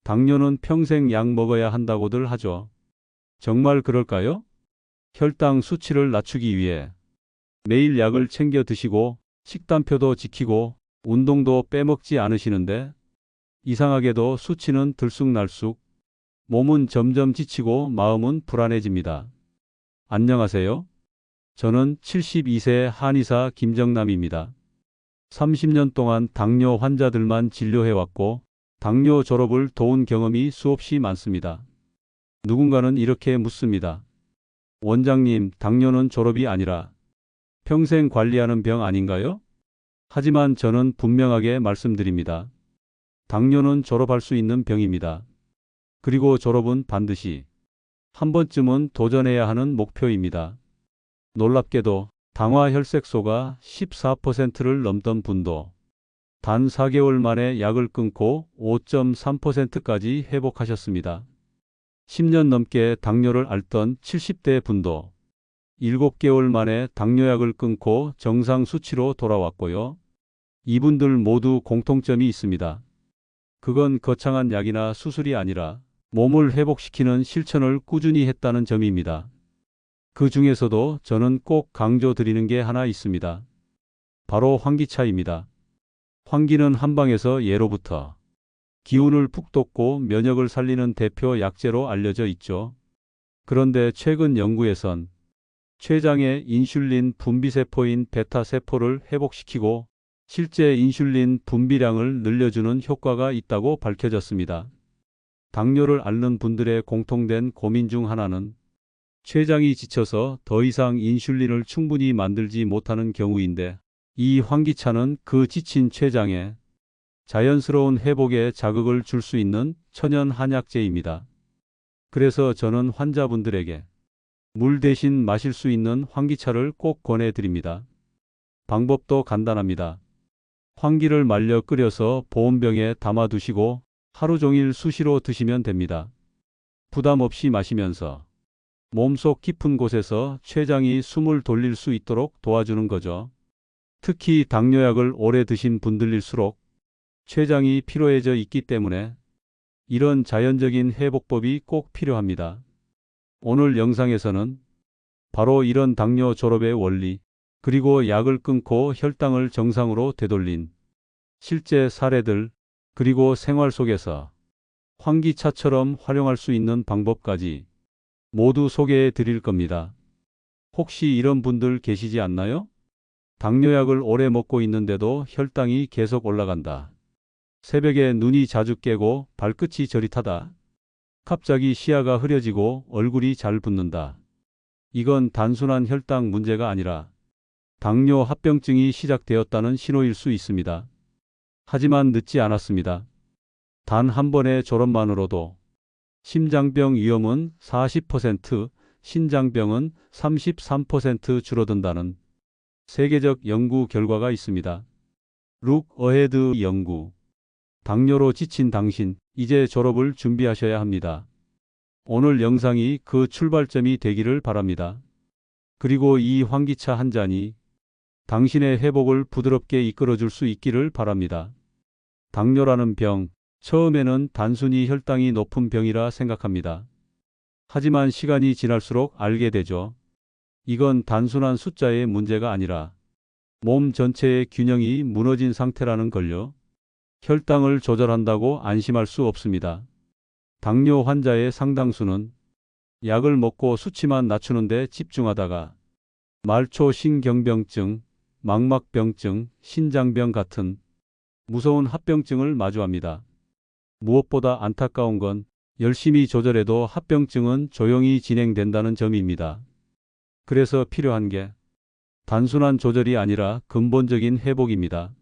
당뇨는 평생 약 먹어야 한다고들 하죠. 정말 그럴까요? 혈당 수치를 낮추기 위해 매일 약을 챙겨 드시고 식단표도 지키고 운동도 빼먹지 않으시는데 이상하게도 수치는 들쑥날쑥, 몸은 점점 지치고 마음은 불안해집니다. 안녕하세요. 저는 72세 한의사 김정남입니다. 30년 동안 당뇨 환자들만 진료해왔고 당뇨 졸업을 도운 경험이 수없이 많습니다. 누군가는 이렇게 묻습니다. 원장님, 당뇨는 졸업이 아니라 평생 관리하는 병 아닌가요? 하지만 저는 분명하게 말씀드립니다. 당뇨는 졸업할 수 있는 병입니다. 그리고 졸업은 반드시 한 번쯤은 도전해야 하는 목표입니다. 놀랍게도 당화혈색소가 14%를 넘던 분도 단 4개월 만에 약을 끊고 5.3%까지 회복하셨습니다. 10년 넘게 당뇨를 앓던 70대 분도 7개월 만에 당뇨약을 끊고 정상 수치로 돌아왔고요. 이분들 모두 공통점이 있습니다. 그건 거창한 약이나 수술이 아니라 몸을 회복시키는 실천을 꾸준히 했다는 점입니다. 그 중에서도 저는 꼭 강조드리는 게 하나 있습니다. 바로 환기차입니다. 환기는 한방에서 예로부터 기운을 푹 돋고 면역을 살리는 대표 약재로 알려져 있죠. 그런데 최근 연구에선 췌장의 인슐린 분비세포인 베타세포를 회복시키고 실제 인슐린 분비량을 늘려주는 효과가 있다고 밝혀졌습니다. 당뇨를 앓는 분들의 공통된 고민 중 하나는 췌장이 지쳐서 더 이상 인슐린을 충분히 만들지 못하는 경우인데 이 환기차는 그 지친 췌장에 자연스러운 회복에 자극을 줄 수 있는 천연 한약재입니다. 그래서 저는 환자분들에게 물 대신 마실 수 있는 환기차를 꼭 권해드립니다. 방법도 간단합니다. 환기를 말려 끓여서 보온병에 담아두시고 하루 종일 수시로 드시면 됩니다. 부담 없이 마시면서 몸속 깊은 곳에서 췌장이 숨을 돌릴 수 있도록 도와주는 거죠. 특히 당뇨약을 오래 드신 분들일수록 췌장이 피로해져 있기 때문에 이런 자연적인 회복법이 꼭 필요합니다. 오늘 영상에서는 바로 이런 당뇨 졸업의 원리, 그리고 약을 끊고 혈당을 정상으로 되돌린 실제 사례들, 그리고 생활 속에서 환기차처럼 활용할 수 있는 방법까지 모두 소개해 드릴 겁니다. 혹시 이런 분들 계시지 않나요? 당뇨약을 오래 먹고 있는데도 혈당이 계속 올라간다. 새벽에 눈이 자주 깨고 발끝이 저릿하다. 갑자기 시야가 흐려지고 얼굴이 잘 붓는다. 이건 단순한 혈당 문제가 아니라 당뇨 합병증이 시작되었다는 신호일 수 있습니다. 하지만 늦지 않았습니다. 단 한 번의 졸업만으로도 심장병 위험은 40%, 신장병은 33% 줄어든다는 세계적 연구 결과가 있습니다. 룩 어헤드 연구. 당뇨로 지친 당신, 이제 졸업을 준비하셔야 합니다. 오늘 영상이 그 출발점이 되기를 바랍니다. 그리고 이 환기차 한 잔이 당신의 회복을 부드럽게 이끌어줄 수 있기를 바랍니다. 당뇨라는 병, 처음에는 단순히 혈당이 높은 병이라 생각합니다. 하지만 시간이 지날수록 알게 되죠. 이건 단순한 숫자의 문제가 아니라 몸 전체의 균형이 무너진 상태라는 걸요. 혈당을 조절한다고 안심할 수 없습니다. 당뇨 환자의 상당수는 약을 먹고 수치만 낮추는 데 집중하다가 말초 신경병증, 망막병증, 신장병 같은 무서운 합병증을 마주합니다. 무엇보다 안타까운 건 열심히 조절해도 합병증은 조용히 진행된다는 점입니다. 그래서 필요한 게 단순한 조절이 아니라 근본적인 회복입니다.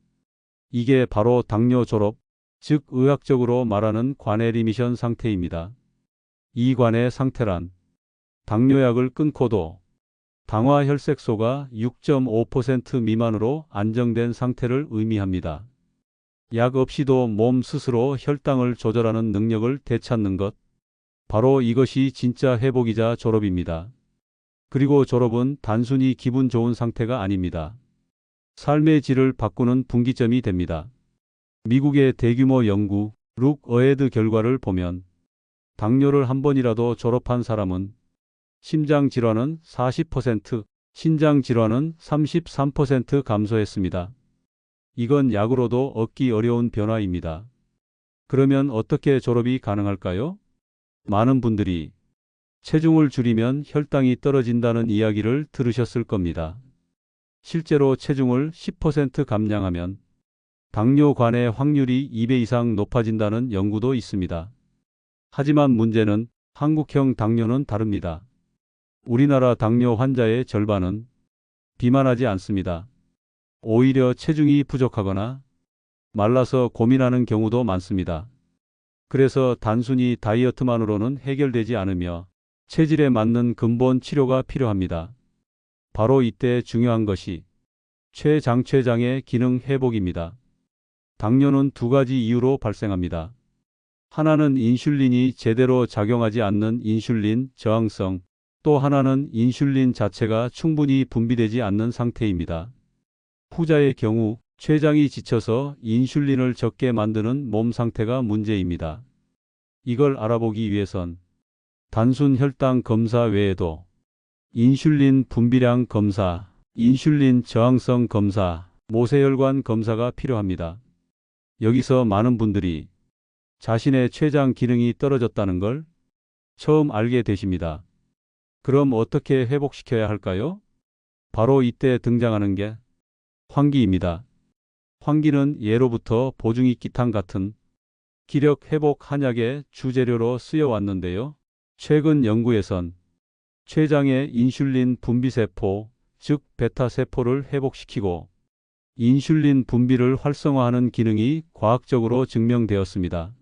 이게 바로 당뇨 졸업, 즉 의학적으로 말하는 관해 리미션 상태입니다. 이 관해 상태란 당뇨약을 끊고도 당화혈색소가 6.5% 미만으로 안정된 상태를 의미합니다. 약 없이도 몸 스스로 혈당을 조절하는 능력을 되찾는 것, 바로 이것이 진짜 회복이자 졸업입니다. 그리고 졸업은 단순히 기분 좋은 상태가 아닙니다. 삶의 질을 바꾸는 분기점이 됩니다. 미국의 대규모 연구, 룩 어헤드 결과를 보면 당뇨를 한 번이라도 졸업한 사람은 심장 질환은 40%, 신장 질환은 33% 감소했습니다. 이건 약으로도 얻기 어려운 변화입니다. 그러면 어떻게 졸업이 가능할까요? 많은 분들이 체중을 줄이면 혈당이 떨어진다는 이야기를 들으셨을 겁니다. 실제로 체중을 10% 감량하면 당뇨관의 확률이 2배 이상 높아진다는 연구도 있습니다. 하지만 문제는 한국형 당뇨는 다릅니다. 우리나라 당뇨 환자의 절반은 비만하지 않습니다. 오히려 체중이 부족하거나 말라서 고민하는 경우도 많습니다. 그래서 단순히 다이어트만으로는 해결되지 않으며 체질에 맞는 근본 치료가 필요합니다. 바로 이때 중요한 것이 췌장의 기능 회복입니다. 당뇨는 두 가지 이유로 발생합니다. 하나는 인슐린이 제대로 작용하지 않는 인슐린 저항성, 또 하나는 인슐린 자체가 충분히 분비되지 않는 상태입니다. 후자의 경우 췌장이 지쳐서 인슐린을 적게 만드는 몸 상태가 문제입니다. 이걸 알아보기 위해선 단순 혈당 검사 외에도 인슐린 분비량 검사, 인슐린 저항성 검사, 모세혈관 검사가 필요합니다. 여기서 많은 분들이 자신의 췌장 기능이 떨어졌다는 걸 처음 알게 되십니다. 그럼 어떻게 회복시켜야 할까요? 바로 이때 등장하는 게 환기입니다. 환기는 예로부터 보중이끼탕 같은 기력 회복 한약의 주재료로 쓰여왔는데요. 최근 연구에선 췌장의 인슐린 분비세포, 즉 베타세포를 회복시키고 인슐린 분비를 활성화하는 기능이 과학적으로 증명되었습니다.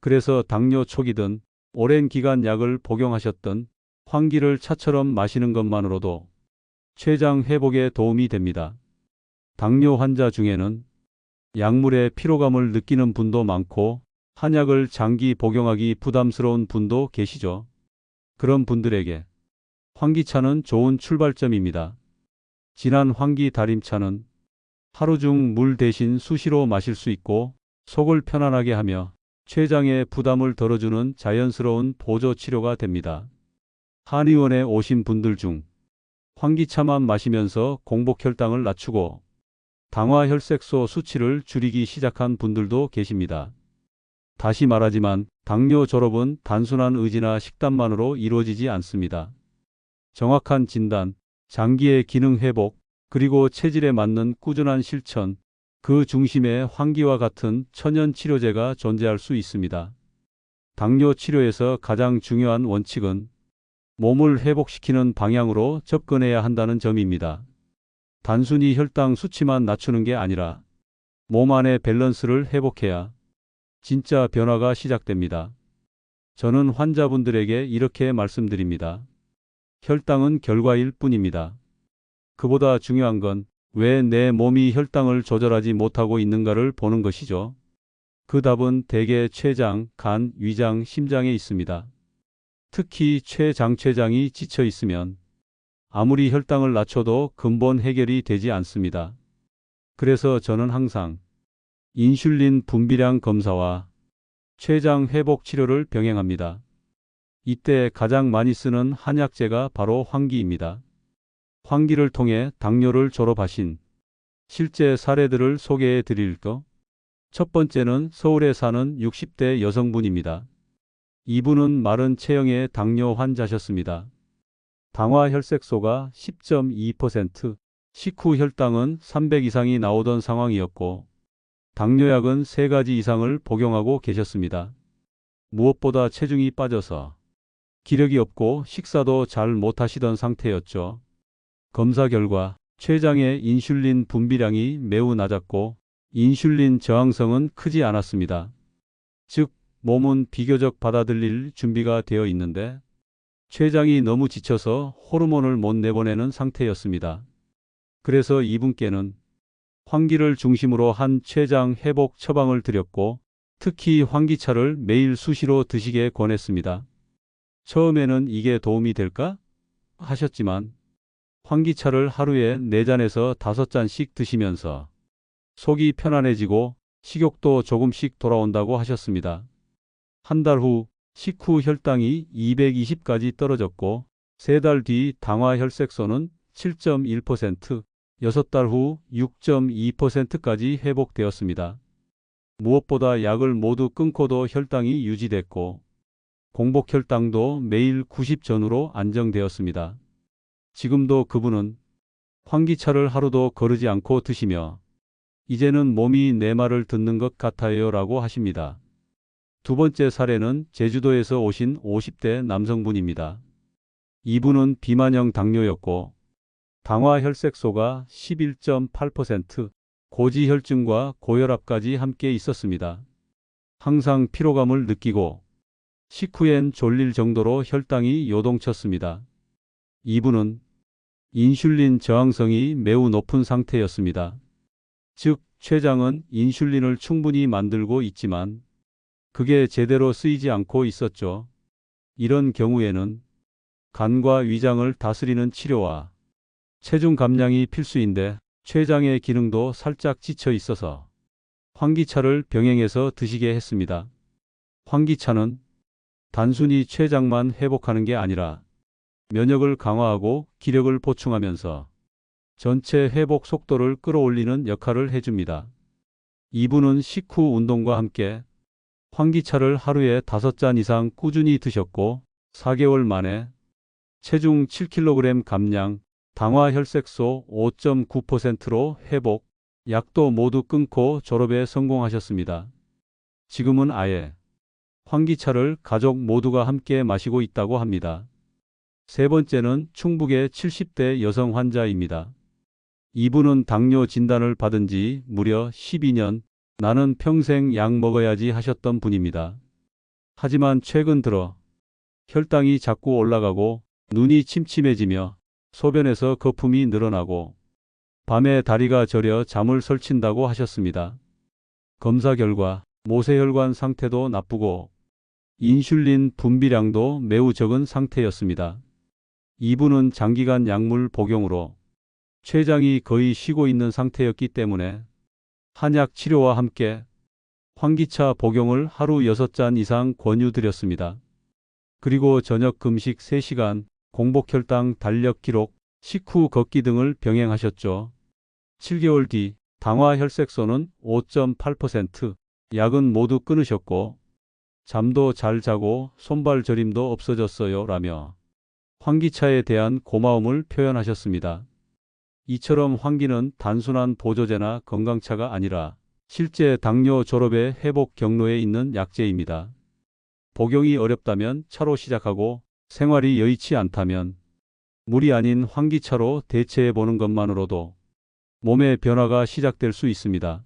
그래서 당뇨 초기든 오랜 기간 약을 복용하셨던 환기를 차처럼 마시는 것만으로도 췌장 회복에 도움이 됩니다. 당뇨 환자 중에는 약물에 피로감을 느끼는 분도 많고 한약을 장기 복용하기 부담스러운 분도 계시죠. 그런 분들에게 환기차는 좋은 출발점입니다. 진한 환기 다림차는 하루 중 물 대신 수시로 마실 수 있고 속을 편안하게 하며 췌장의 부담을 덜어주는 자연스러운 보조 치료가 됩니다. 한의원에 오신 분들 중 환기차만 마시면서 공복 혈당을 낮추고 당화 혈색소 수치를 줄이기 시작한 분들도 계십니다. 다시 말하지만 당뇨 졸업은 단순한 의지나 식단만으로 이루어지지 않습니다. 정확한 진단, 장기의 기능 회복, 그리고 체질에 맞는 꾸준한 실천, 그 중심에 환기와 같은 천연 치료제가 존재할 수 있습니다. 당뇨 치료에서 가장 중요한 원칙은 몸을 회복시키는 방향으로 접근해야 한다는 점입니다. 단순히 혈당 수치만 낮추는 게 아니라 몸 안의 밸런스를 회복해야 진짜 변화가 시작됩니다. 저는 환자분들에게 이렇게 말씀드립니다. 혈당은 결과일 뿐입니다. 그보다 중요한 건 왜 내 몸이 혈당을 조절하지 못하고 있는가를 보는 것이죠. 그 답은 대개 췌장, 간, 위장, 심장에 있습니다. 특히 췌장이 지쳐 있으면 아무리 혈당을 낮춰도 근본 해결이 되지 않습니다. 그래서 저는 항상 인슐린 분비량 검사와 췌장 회복 치료를 병행합니다. 이때 가장 많이 쓰는 한약재가 바로 환기입니다. 환기를 통해 당뇨를 졸업하신 실제 사례들을 소개해 드릴까? 첫 번째는 서울에 사는 60대 여성분입니다. 이분은 마른 체형의 당뇨 환자셨습니다. 당화 혈색소가 10.2%, 식후 혈당은 300 이상이 나오던 상황이었고 당뇨약은 3가지 이상을 복용하고 계셨습니다. 무엇보다 체중이 빠져서 기력이 없고 식사도 잘 못하시던 상태였죠. 검사 결과 췌장의 인슐린 분비량이 매우 낮았고 인슐린 저항성은 크지 않았습니다. 즉, 몸은 비교적 받아들일 준비가 되어 있는데 췌장이 너무 지쳐서 호르몬을 못 내보내는 상태였습니다. 그래서 이분께는 환기를 중심으로 한 췌장 회복 처방을 드렸고 특히 환기차를 매일 수시로 드시게 권했습니다. 처음에는 이게 도움이 될까? 하셨지만 환기차를 하루에 4잔에서 5잔씩 드시면서 속이 편안해지고 식욕도 조금씩 돌아온다고 하셨습니다. 한 달 후 식후 혈당이 220까지 떨어졌고 3달 뒤 당화 혈색소는 7.1%, 6달 후 6.2%까지 회복되었습니다. 무엇보다 약을 모두 끊고도 혈당이 유지됐고 공복 혈당도 매일 90 전후로 안정되었습니다. 지금도 그분은 환기차를 하루도 거르지 않고 드시며 이제는 몸이 내 말을 듣는 것 같아요 라고 하십니다. 두 번째 사례는 제주도에서 오신 50대 남성분입니다. 이분은 비만형 당뇨였고 당화 혈색소가 11.8%, 고지혈증과 고혈압까지 함께 있었습니다. 항상 피로감을 느끼고 식후엔 졸릴 정도로 혈당이 요동쳤습니다. 이분은 인슐린 저항성이 매우 높은 상태였습니다. 즉, 췌장은 인슐린을 충분히 만들고 있지만 그게 제대로 쓰이지 않고 있었죠. 이런 경우에는 간과 위장을 다스리는 치료와 체중 감량이 필수인데 췌장의 기능도 살짝 지쳐 있어서 환기차를 병행해서 드시게 했습니다. 환기차는 단순히 췌장만 회복하는 게 아니라 면역을 강화하고 기력을 보충하면서 전체 회복 속도를 끌어올리는 역할을 해줍니다. 이분은 식후 운동과 함께 환기차를 하루에 5잔 이상 꾸준히 드셨고 4개월 만에 체중 7kg 감량, 당화 혈색소 5.9%로 회복, 약도 모두 끊고 졸업에 성공하셨습니다. 지금은 아예 환기차를 가족 모두가 함께 마시고 있다고 합니다. 세 번째는 충북의 70대 여성 환자입니다. 이분은 당뇨 진단을 받은 지 무려 12년, 나는 평생 약 먹어야지 하셨던 분입니다. 하지만 최근 들어 혈당이 자꾸 올라가고 눈이 침침해지며 소변에서 거품이 늘어나고 밤에 다리가 저려 잠을 설친다고 하셨습니다. 검사 결과 모세혈관 상태도 나쁘고 인슐린 분비량도 매우 적은 상태였습니다. 이분은 장기간 약물 복용으로 췌장이 거의 쉬고 있는 상태였기 때문에 한약 치료와 함께 환기차 복용을 하루 6잔 이상 권유드렸습니다. 그리고 저녁 금식 3시간, 공복 혈당 달력 기록, 식후 걷기 등을 병행하셨죠. 7개월 뒤 당화 혈색소는 5.8%, 약은 모두 끊으셨고 잠도 잘 자고 손발 저림도 없어졌어요 라며 환기차에 대한 고마움을 표현하셨습니다. 이처럼 환기는 단순한 보조제나 건강차가 아니라 실제 당뇨 졸업의 회복 경로에 있는 약재입니다. 복용이 어렵다면 차로 시작하고 생활이 여의치 않다면 물이 아닌 환기차로 대체해 보는 것만으로도 몸의 변화가 시작될 수 있습니다.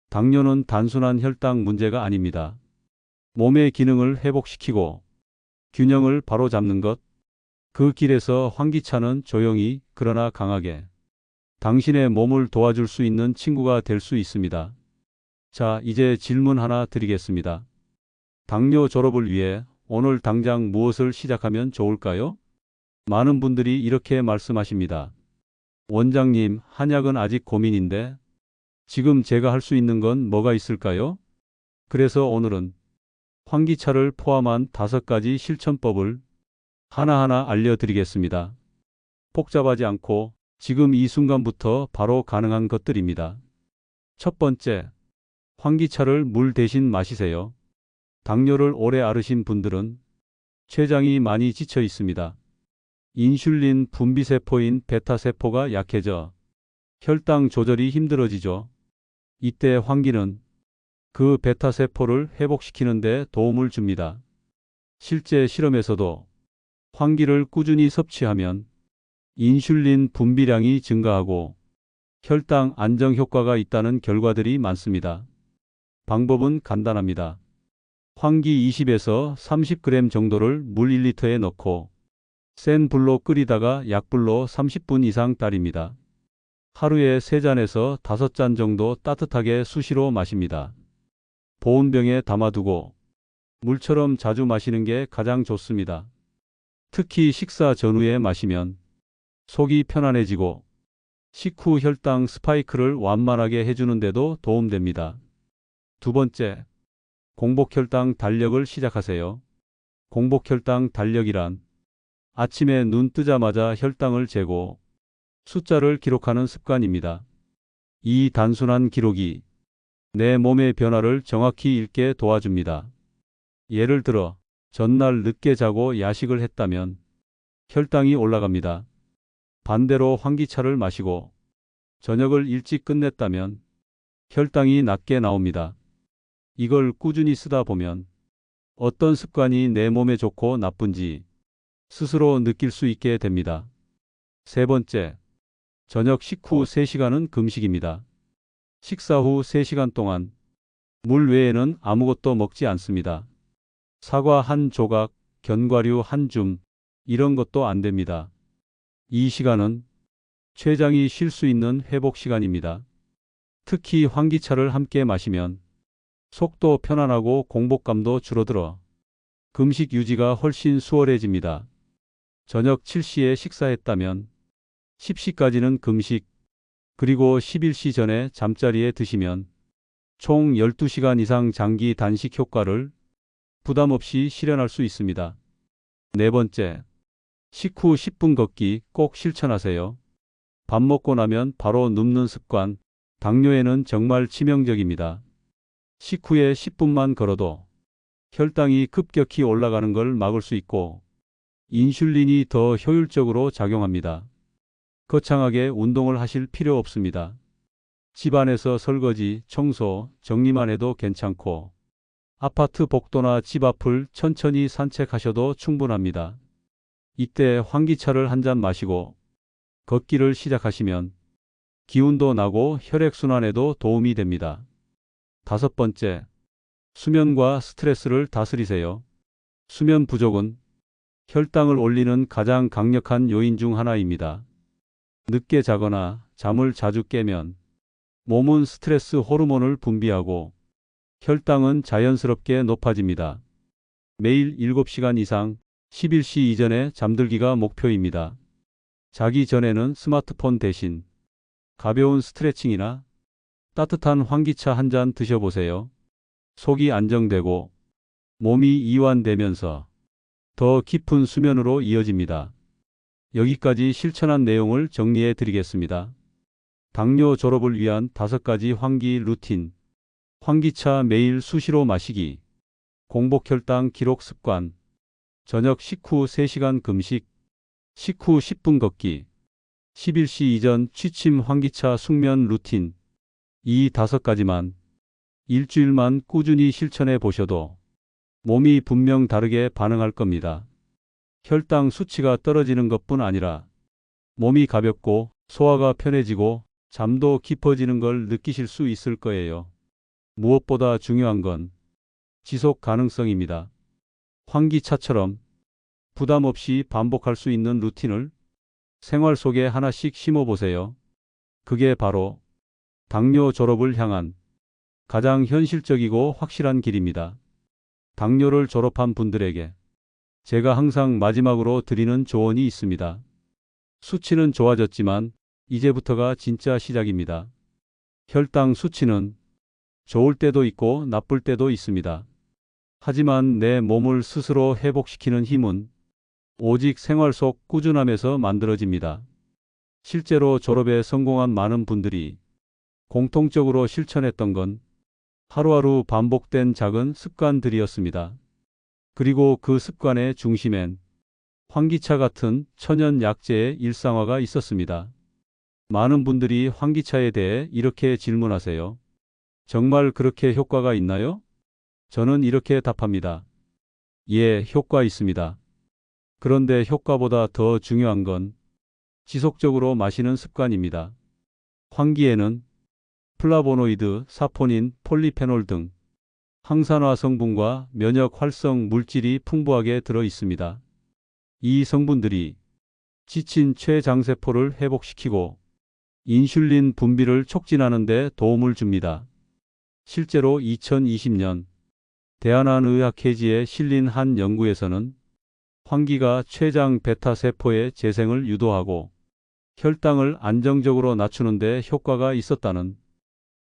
당뇨는 단순한 혈당 문제가 아닙니다. 몸의 기능을 회복시키고 균형을 바로잡는 것, 그 길에서 환기차는 조용히 그러나 강하게 당신의 몸을 도와줄 수 있는 친구가 될 수 있습니다. 자, 이제 질문 하나 드리겠습니다. 당뇨 졸업을 위해 오늘 당장 무엇을 시작하면 좋을까요? 많은 분들이 이렇게 말씀하십니다. 원장님, 한약은 아직 고민인데 지금 제가 할 수 있는 건 뭐가 있을까요? 그래서 오늘은 환기차를 포함한 5가지 실천법을 하나하나 알려드리겠습니다. 복잡하지 않고 지금 이 순간부터 바로 가능한 것들입니다. 첫 번째, 환기차를 물 대신 마시세요. 당뇨를 오래 앓으신 분들은 췌장이 많이 지쳐 있습니다. 인슐린 분비세포인 베타세포가 약해져 혈당 조절이 힘들어지죠. 이때 환기는 그 베타세포를 회복시키는 데 도움을 줍니다. 실제 실험에서도 환기를 꾸준히 섭취하면 인슐린 분비량이 증가하고 혈당 안정 효과가 있다는 결과들이 많습니다. 방법은 간단합니다. 환기 20에서 30g 정도를 물 1리터에 넣고 센 불로 끓이다가 약불로 30분 이상 따립니다. 하루에 3잔에서 5잔 정도 따뜻하게 수시로 마십니다. 보온병에 담아두고 물처럼 자주 마시는 게 가장 좋습니다. 특히 식사 전후에 마시면 속이 편안해지고 식후 혈당 스파이크를 완만하게 해주는 데도 도움됩니다. 두 번째, 공복혈당 달력을 시작하세요. 공복혈당 달력이란 아침에 눈 뜨자마자 혈당을 재고 숫자를 기록하는 습관입니다. 이 단순한 기록이 내 몸의 변화를 정확히 읽게 도와줍니다. 예를 들어, 전날 늦게 자고 야식을 했다면 혈당이 올라갑니다. 반대로 환기차를 마시고 저녁을 일찍 끝냈다면 혈당이 낮게 나옵니다. 이걸 꾸준히 쓰다 보면 어떤 습관이 내 몸에 좋고 나쁜지 스스로 느낄 수 있게 됩니다. 세 번째, 저녁 식후 3시간은 금식입니다. 식사 후 3시간 동안 물 외에는 아무것도 먹지 않습니다. 사과 한 조각, 견과류 한 줌, 이런 것도 안 됩니다. 이 시간은 췌장이 쉴 수 있는 회복 시간입니다. 특히 환기차를 함께 마시면 속도 편안하고 공복감도 줄어들어 금식 유지가 훨씬 수월해집니다. 저녁 7시에 식사했다면 10시까지는 금식, 그리고 11시 전에 잠자리에 드시면 총 12시간 이상 장기 단식 효과를 부담 없이 실현할 수 있습니다. 네 번째, 식후 10분 걷기 꼭 실천하세요. 밥 먹고 나면 바로 눕는 습관, 당뇨에는 정말 치명적입니다. 식후에 10분만 걸어도 혈당이 급격히 올라가는 걸 막을 수 있고 인슐린이 더 효율적으로 작용합니다. 거창하게 운동을 하실 필요 없습니다. 집안에서 설거지, 청소, 정리만 해도 괜찮고 아파트 복도나 집 앞을 천천히 산책하셔도 충분합니다. 이때 환기차를 한 잔 마시고 걷기를 시작하시면 기운도 나고 혈액순환에도 도움이 됩니다. 다섯 번째, 수면과 스트레스를 다스리세요. 수면 부족은 혈당을 올리는 가장 강력한 요인 중 하나입니다. 늦게 자거나 잠을 자주 깨면 몸은 스트레스 호르몬을 분비하고 혈당은 자연스럽게 높아집니다. 매일 7시간 이상 11시 이전에 잠들기가 목표입니다. 자기 전에는 스마트폰 대신 가벼운 스트레칭이나 따뜻한 환기차 한 잔 드셔보세요. 속이 안정되고 몸이 이완되면서 더 깊은 수면으로 이어집니다. 여기까지 실천한 내용을 정리해 드리겠습니다. 당뇨 졸업을 위한 5가지 환기 루틴. 환기차 매일 수시로 마시기. 공복혈당 기록 습관. 저녁 식후 3시간 금식. 식후 10분 걷기. 11시 이전 취침 환기차 숙면 루틴. 이 5가지만 일주일만 꾸준히 실천해 보셔도 몸이 분명 다르게 반응할 겁니다. 혈당 수치가 떨어지는 것뿐 아니라 몸이 가볍고 소화가 편해지고 잠도 깊어지는 걸 느끼실 수 있을 거예요. 무엇보다 중요한 건 지속 가능성입니다. 환기차처럼 부담 없이 반복할 수 있는 루틴을 생활 속에 하나씩 심어보세요. 그게 바로 당뇨 졸업을 향한 가장 현실적이고 확실한 길입니다. 당뇨를 졸업한 분들에게 제가 항상 마지막으로 드리는 조언이 있습니다. 수치는 좋아졌지만 이제부터가 진짜 시작입니다. 혈당 수치는 좋을 때도 있고 나쁠 때도 있습니다. 하지만 내 몸을 스스로 회복시키는 힘은 오직 생활 속 꾸준함에서 만들어집니다. 실제로 졸업에 성공한 많은 분들이 공통적으로 실천했던 건 하루하루 반복된 작은 습관들이었습니다. 그리고 그 습관의 중심엔 환기차 같은 천연 약재의 일상화가 있었습니다. 많은 분들이 환기차에 대해 이렇게 질문하세요. 정말 그렇게 효과가 있나요? 저는 이렇게 답합니다. 예, 효과 있습니다. 그런데 효과보다 더 중요한 건 지속적으로 마시는 습관입니다. 환기에는 플라보노이드, 사포닌, 폴리페놀 등 항산화 성분과 면역 활성 물질이 풍부하게 들어 있습니다. 이 성분들이 지친 췌장세포를 회복시키고 인슐린 분비를 촉진하는 데 도움을 줍니다. 실제로 2020년 대한의학회지에 실린 한 연구에서는 환기가 췌장 베타 세포의 재생을 유도하고 혈당을 안정적으로 낮추는 데 효과가 있었다는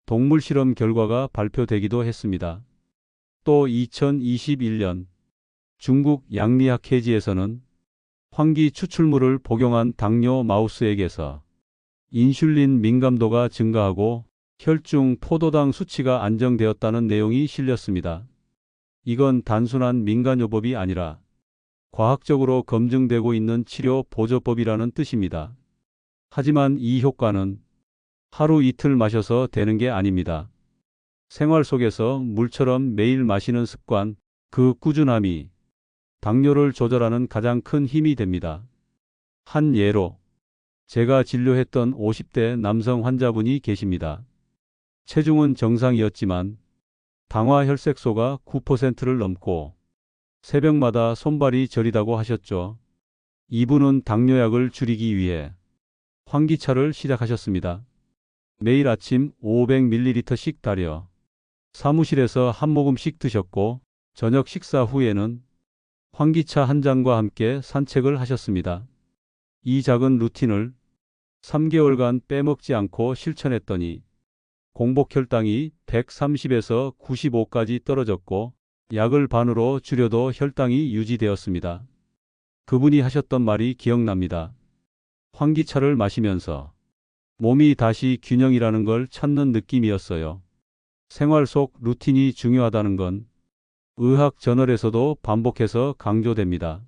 동물 실험 결과가 발표되기도 했습니다. 또 2021년 중국 양리학 해지에서는 환기 추출물을 복용한 당뇨 마우스에게서 인슐린 민감도가 증가하고 혈중 포도당 수치가 안정되었다는 내용이 실렸습니다. 이건 단순한 민간요법이 아니라 과학적으로 검증되고 있는 치료 보조법이라는 뜻입니다. 하지만 이 효과는 하루 이틀 마셔서 되는 게 아닙니다. 생활 속에서 물처럼 매일 마시는 습관, 그 꾸준함이 당뇨를 조절하는 가장 큰 힘이 됩니다. 한 예로 제가 진료했던 50대 남성 환자분이 계십니다. 체중은 정상이었지만 당화 혈색소가 9%를 넘고 새벽마다 손발이 저리다고 하셨죠. 이분은 당뇨약을 줄이기 위해 환기차를 시작하셨습니다. 매일 아침 500ml씩 달여 사무실에서 한 모금씩 드셨고 저녁 식사 후에는 환기차 한 잔과 함께 산책을 하셨습니다. 이 작은 루틴을 3개월간 빼먹지 않고 실천했더니 공복 혈당이 130에서 95까지 떨어졌고 약을 반으로 줄여도 혈당이 유지되었습니다. 그분이 하셨던 말이 기억납니다. 환기차를 마시면서 몸이 다시 균형이라는 걸 찾는 느낌이었어요. 생활 속 루틴이 중요하다는 건 의학 저널에서도 반복해서 강조됩니다.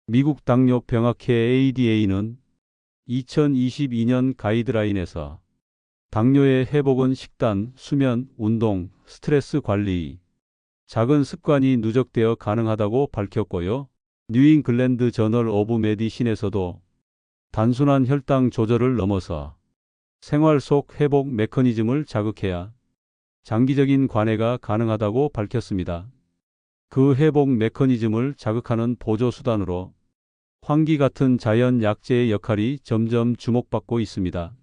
미국 당뇨병학회 ADA는 2022년 가이드라인에서 당뇨의 회복은 식단, 수면, 운동, 스트레스 관리, 작은 습관이 누적되어 가능하다고 밝혔고요. 뉴잉글랜드 저널 오브 메디신에서도 단순한 혈당 조절을 넘어서 생활 속 회복 메커니즘을 자극해야 장기적인 관해가 가능하다고 밝혔습니다. 그 회복 메커니즘을 자극하는 보조 수단으로 환기 같은 자연 약재의 역할이 점점 주목받고 있습니다.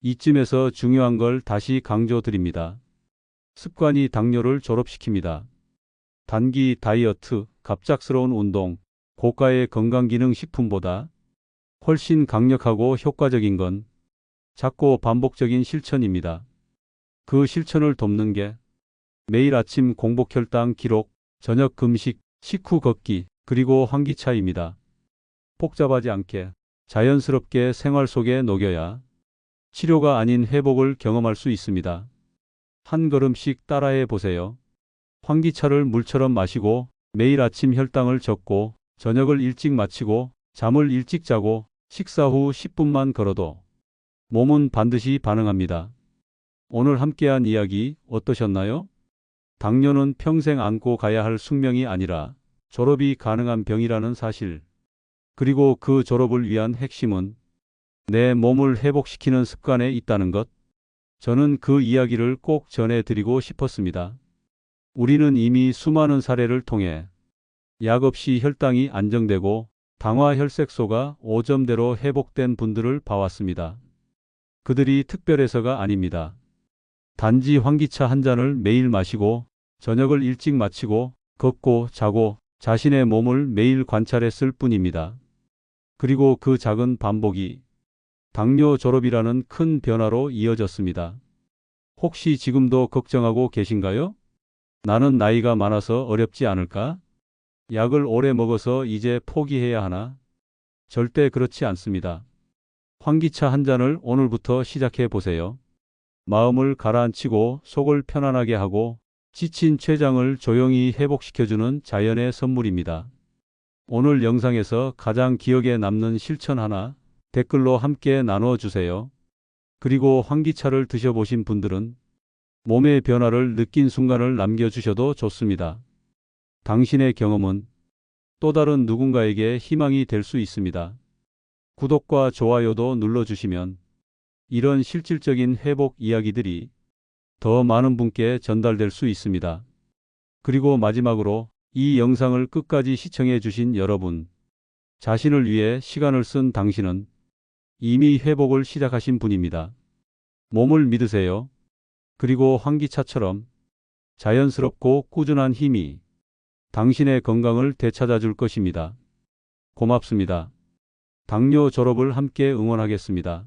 이쯤에서 중요한 걸 다시 강조드립니다. 습관이 당뇨를 졸업시킵니다. 단기 다이어트, 갑작스러운 운동, 고가의 건강기능식품보다 훨씬 강력하고 효과적인 건 작고 반복적인 실천입니다. 그 실천을 돕는 게 매일 아침 공복 혈당 기록, 저녁 금식, 식후 걷기, 그리고 환기차입니다. 복잡하지 않게 자연스럽게 생활 속에 녹여야 치료가 아닌 회복을 경험할 수 있습니다. 한 걸음씩 따라해 보세요. 환기차를 물처럼 마시고 매일 아침 혈당을 적고 저녁을 일찍 마치고 잠을 일찍 자고 식사 후 10분만 걸어도 몸은 반드시 반응합니다. 오늘 함께한 이야기 어떠셨나요? 당뇨는 평생 안고 가야 할 숙명이 아니라 졸업이 가능한 병이라는 사실. 그리고 그 졸업을 위한 핵심은 내 몸을 회복시키는 습관에 있다는 것. 저는 그 이야기를 꼭 전해드리고 싶었습니다. 우리는 이미 수많은 사례를 통해 약 없이 혈당이 안정되고 당화 혈색소가 5점대로 회복된 분들을 봐왔습니다. 그들이 특별해서가 아닙니다. 단지 환기차 한 잔을 매일 마시고 저녁을 일찍 마치고 걷고 자고 자신의 몸을 매일 관찰했을 뿐입니다. 그리고 그 작은 반복이 당뇨 졸업이라는 큰 변화로 이어졌습니다. 혹시 지금도 걱정하고 계신가요? 나는 나이가 많아서 어렵지 않을까? 약을 오래 먹어서 이제 포기해야 하나? 절대 그렇지 않습니다. 환기차 한 잔을 오늘부터 시작해 보세요. 마음을 가라앉히고 속을 편안하게 하고 지친 췌장을 조용히 회복시켜주는 자연의 선물입니다. 오늘 영상에서 가장 기억에 남는 실천 하나 댓글로 함께 나눠주세요. 그리고 환기차를 드셔보신 분들은 몸의 변화를 느낀 순간을 남겨주셔도 좋습니다. 당신의 경험은 또 다른 누군가에게 희망이 될 수 있습니다. 구독과 좋아요도 눌러주시면 이런 실질적인 회복 이야기들이 더 많은 분께 전달될 수 있습니다. 그리고 마지막으로 이 영상을 끝까지 시청해 주신 여러분, 자신을 위해 시간을 쓴 당신은 이미 회복을 시작하신 분입니다. 몸을 믿으세요. 그리고 환기차처럼 자연스럽고 꾸준한 힘이 당신의 건강을 되찾아 줄 것입니다. 고맙습니다. 당뇨 졸업을 함께 응원하겠습니다.